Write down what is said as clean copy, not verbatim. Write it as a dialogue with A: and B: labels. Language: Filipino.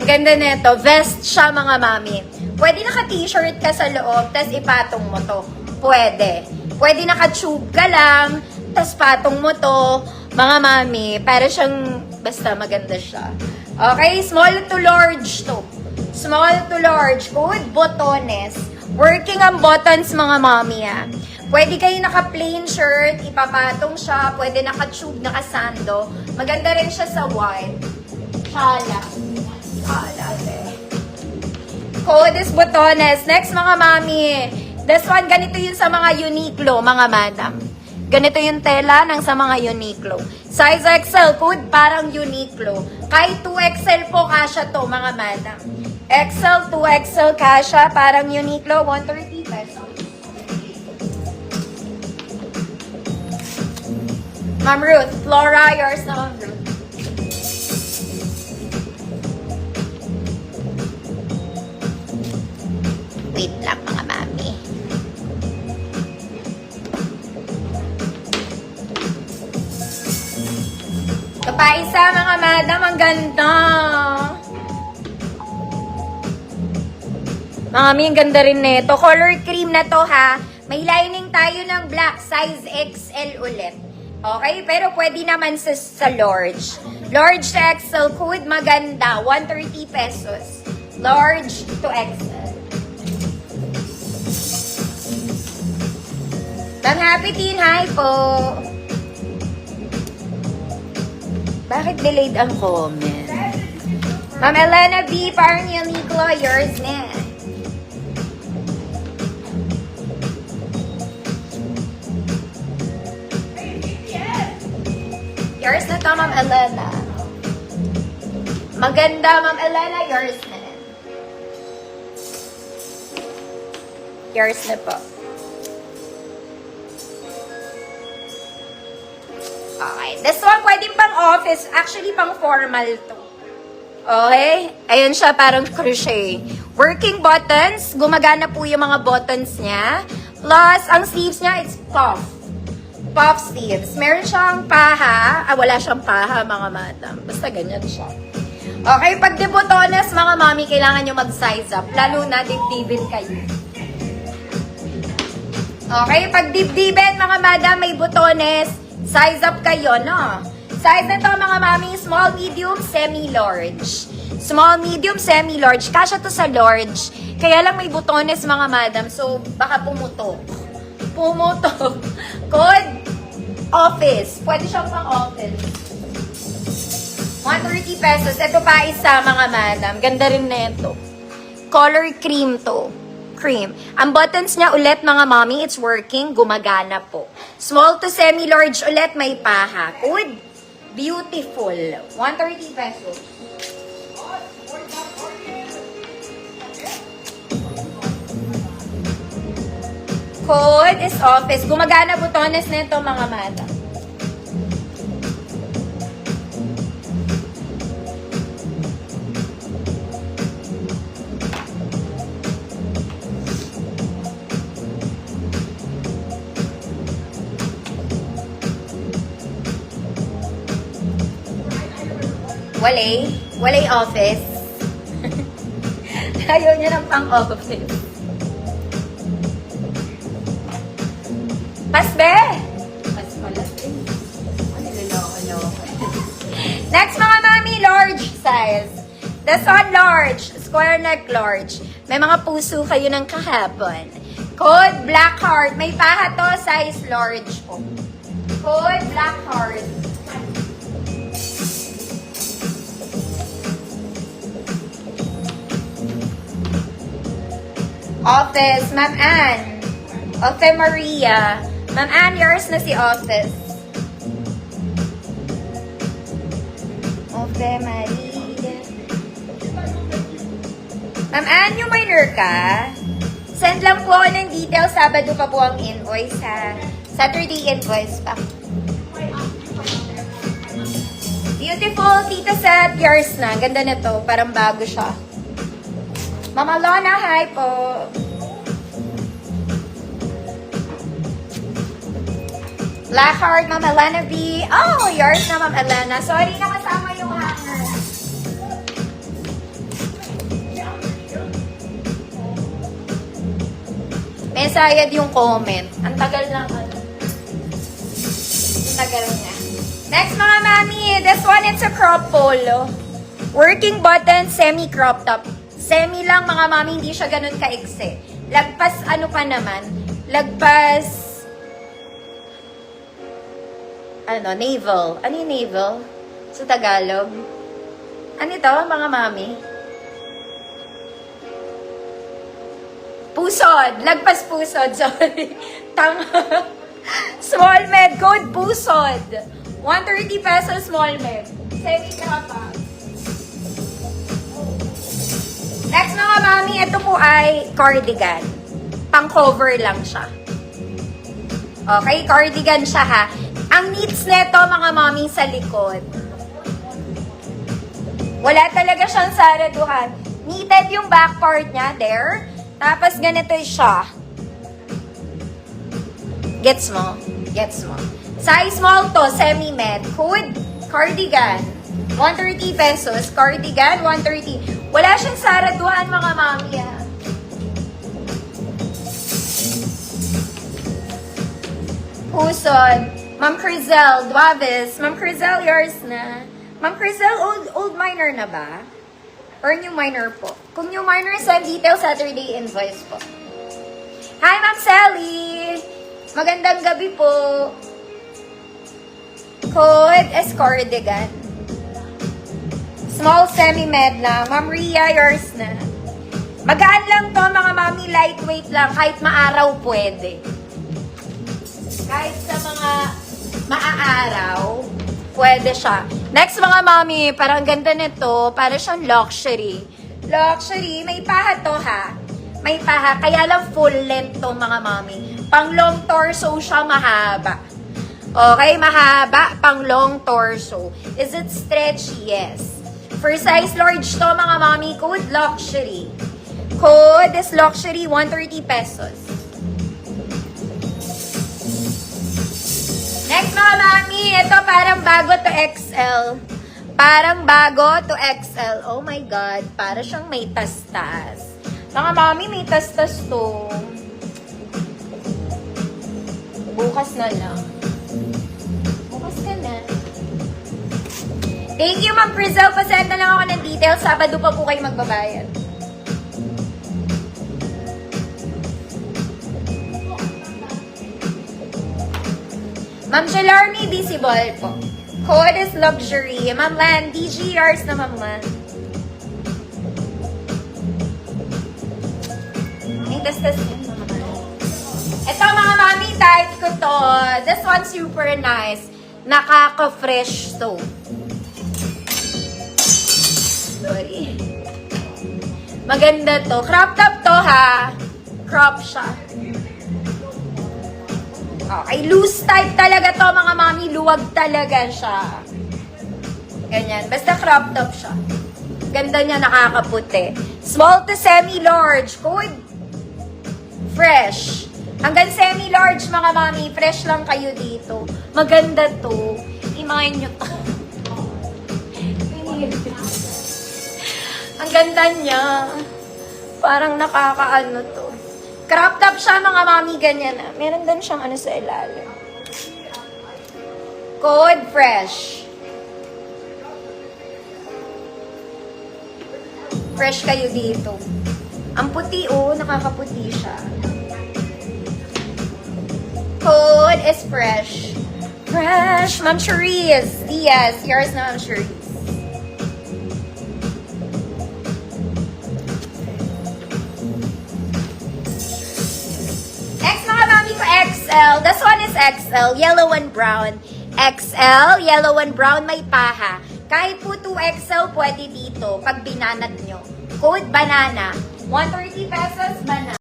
A: ganda nito. Vest siya, mga mami. Pwede naka-t-shirt ka sa loob, tas ipatong mo to. Pwede. Pwede naka-tube ka lang, tas patong mo to. Mga mami, para siyang, basta maganda siya. Okay, small to large to. Small to large. Good botones. Working ang buttons, mga mami, ah. Pwede kayo naka-plain shirt, ipapatong siya. Pwede naka-tube, naka-sando. Maganda rin siya sa white. Chala. Chala, eh. Code is botones. Next, mga mami. This one, ganito yun sa mga Uniqlo, mga madam. Ganito yung tela ng sa mga Uniqlo. Size XL, code parang Uniqlo. Kahit 2XL po kasha to, mga madam. XL, 2XL kasha, parang Uniqlo, 130 pesos. Ma'am Ruth, Flora, yours na, Ma'am Ruth. Wait lang, mga mami. Ito pa isa, mga madam. Ang ganda. Mami, ang ganda rin nito. Color cream na to, ha. May lining tayo ng black. Size XL ulit. Okay? Pero pwede naman sa large. Large to XL. Code maganda. 130 pesos. Large to XL. Ma'am Happy Teen, hi po. Bakit delayed ang comment? Ma'am Elena B, parang Uniqlo, yours na. Yours na to, Ma'am Elena. Maganda, Ma'am Elena, yours na. Yours na po. Okay. This one, pwedeng pang office. Actually, pang formal to. Okay? Ayun siya, parang crochet. Working buttons. Gumagana po yung mga buttons niya. Plus, ang sleeves niya, it's puff. Puff sleeves. Meron siyang paha. Wala siyang paha, mga madam. Basta ganyan siya. Okay, pag debotones, mga mami, kailangan nyo mag-size up. Lalo na dibdibin kayo. Okay, pag dibdibin, mga madam, may botones. Size up kayo, no? Size na to, mga mami, small, medium, semi-large. Small, medium, semi-large. Kasya to sa large. Kaya lang may butones, mga madam. So, baka pumutok. Pumutok. Code, office. Pwede siyang pang office. 130 pesos. Ito pa isa, mga madam. Ganda rin na ito. Color cream to. Cream. Ang buttons niya ulit, mga mommy, it's working. Gumagana po. Small to semi-large ulit, may paha. Good. Beautiful. 130 pesos. Code is office. Gumagana butones na ito, mga madam. Walay office. Ayaw niya ng pang-office. Pasbe! Pas pala. Next, mga mami, large size. This one, large. Square neck, large. May mga puso kayo ng kahapon. Code, black heart. May paha to, size large po. Code, black heart. Office, Ma'am Ann. Office Maria. Ma'am Ann, yours na si Office. Office Maria. Ma'am Ann, yung minor ka? Send lang po ako ng details. Sabado pa po ang invoice, ha? Saturday invoice pa. Beautiful, Tita Seth. Yours na. Ganda na to. Parang bago siya. Mama Lona, hi po. Blackheart, Ma'am Elena B. Oh, yours na, Ma'am Elena. Sorry, nakasama yung hanger. May sayad yung comment. Ang tagal lang ano. Ang tagal niya. Next mga mami, this one it's a crop polo. Working button, semi-crop top. Semi lang mga mami, hindi siya ganun ka-ikse. Lagpas ano pa naman? Lagpas ano, navel. Ano yung navel? Sa Tagalog? Ano ito, mga mami? Pusod. Lagpas pusod. Sorry. Tanga. Small med. Code pusod. 130 pesos small med. Semi pa. Next mga mami, ito po ay cardigan. Pang-cover lang siya. Okay, cardigan siya ha. Ang needs nito mga mami sa likod. Wala talaga siyang saraduhan. Neated yung back part niya, there. Tapos ganito siya. Gets mo? Gets mo. Size small to, semi-med. Hood, cardigan. 130 pesos. Cardigan, 130. Wala siyang saraduhan mga mami ha. Pusod. Ma'am Crizel, Duavis. Ma'am Crizel, yours na. Ma'am Crizel, old minor na ba? Or new minor po? Kung new minor, send details Saturday invoice po. Hi, Ma'am Sally! Magandang gabi po. Code is cardigan. Small semi-med lang. Ma'am Ria, yours na. Magaan lang to, mga mami. Lightweight lang. Kahit maaraw, pwede. Kahit sa mga maaaraw, pwede siya. Next mga mami, parang ganda nito. Para siyang luxury. Luxury, may paha to ha. May paha. Kaya lang full length to mga mami. Pang long torso siya, mahaba. Okay, mahaba. Pang long torso. Is it stretchy? Yes. For size large to mga mami, code luxury. Code is luxury, 130 pesos. Next mga mami, ito parang bago to XL. Parang bago to XL. Oh my God, para siyang may tas-tas. Mga mami, may tas-tas to. Bukas na lang. Bukas ka na. Thank you, Ma'am Crizel. Pasend na lang ako ng details. Sabado pa po kayo magbabayad. Ma'am Jalarmi, visible po. Code is luxury. Ma'am Lan, DGRs na Ma'am Lan. May tas-tas yun, Ma'am Lan. Ito mga mami, type ko to. This one's super nice. Nakaka-fresh soap. Sorry. Maganda to. Crop top to ha. Crop siya. Okay, loose type talaga to mga mami. Luwag talaga siya. Ganyan. Basta crop top siya. Ganda niya, nakakaputi. Small to semi-large. Code fresh. Hanggang semi-large mga mami. Fresh lang kayo dito. Maganda to. Imahin nyo to. Ang ganda niya. Parang nakakaano to. Crop top siya mga mami, ganyan na. Meron din siyang ano sa ilalim. Code fresh. Fresh kayo dito. Ang puti oh, nakakaputi siya. Code is fresh. Fresh. Ma'am Cherise. Yes, yours na Ma'am Cherise. XL. This one is XL. Yellow and brown. XL, yellow and brown, may paha. Kahit po 2XL, pwede dito pag binanat nyo. Code banana. 130 pesos, banana.